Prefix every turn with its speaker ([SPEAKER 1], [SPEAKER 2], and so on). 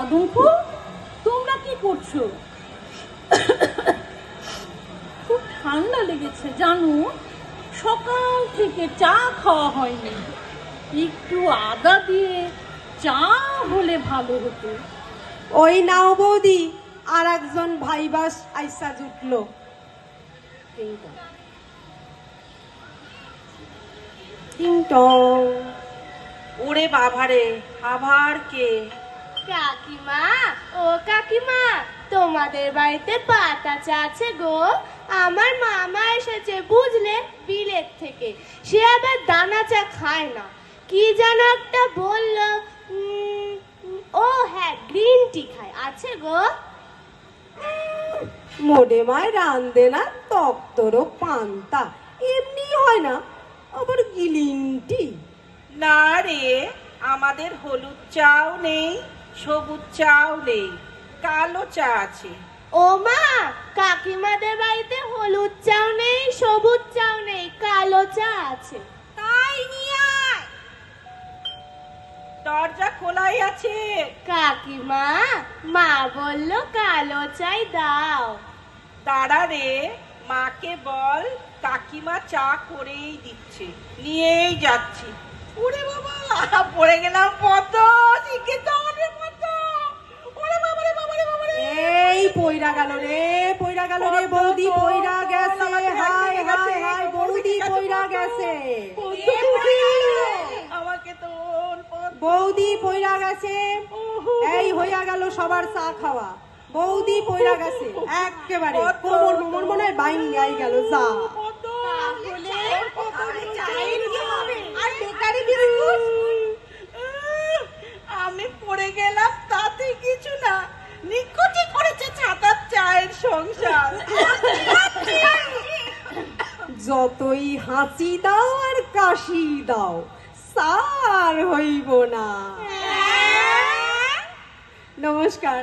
[SPEAKER 1] কদম ফুল, তোমরা কি করছো? খুব ঠান্ডা লেগেছে জানো, সকাল থেকে চা খাওয়া হয়নি। একটু আদা দিয়ে চা হলে ভালো হতো।
[SPEAKER 2] ওই নাও বৌদি, আর একজন ভাইবাস আইসা জুটলো।
[SPEAKER 3] ওরে বাবারে, আবার কে?
[SPEAKER 4] কাকিমা, ও কাকিমা, তোমাদের বাড়িতে পাতা চা আছে গো? আমার মামা এসেছে বুঝলে, বিলেত থেকে। সে আবার দানা চা খায় না, কি যেন একটা বললো। ও হ্যাঁ, গ্রিন টি খায়। আছে গো?
[SPEAKER 2] মোডে মায় রান্ধে না তক্তরও পান্তা, এমনি হয় না, আবার গ্রিন টি।
[SPEAKER 3] না রে, আমাদের হলুদ চাও নেই, সবুজ চাও নেই, কালো চা আছে।
[SPEAKER 4] ও মা, কাকিমাদের বাড়িতে হলুদ চাও নেই, সবুজ চাও নেই, কালো চা আছে।
[SPEAKER 3] তাই নিয়ে আয়। দরজা খোলাই আছে।
[SPEAKER 4] কাকিমা, মা বললো কালো চাই দাও।
[SPEAKER 3] দাঁড়া রে, মাকে বল কাকিমা চা করেই দিচ্ছে, নিয়েই যাচ্ছি। ওরে বাবা, পড়ে গেলাম পদ্ম, শিখে যাওয়ার মতো। ওরে বাবা রে, বাবা রে, বাবা রে।
[SPEAKER 2] এই পয়রা গেল রে, পয়রা গেল রে, বৌদি পয়রা গেছে। হাই হাই হাই, বৌদি পয়রা গেছে,
[SPEAKER 3] আমাকে তোর
[SPEAKER 2] বৌদি পয়রা গেছে। এই হইয়া গেল সবার চা খাওয়া, বৌদি পয়রা গেছে একেবারে, কোমর মোমর মনে হয় বাইঙ্গাই গেল। যা
[SPEAKER 3] আমি পড়ে গেলাম তাতে কিছু না, নিকুচি করেছে ছাতার চায়ের সংসার।
[SPEAKER 2] যতই হাঁচি দাও আর কাশি দাও, সার হইব না। নমস্কার।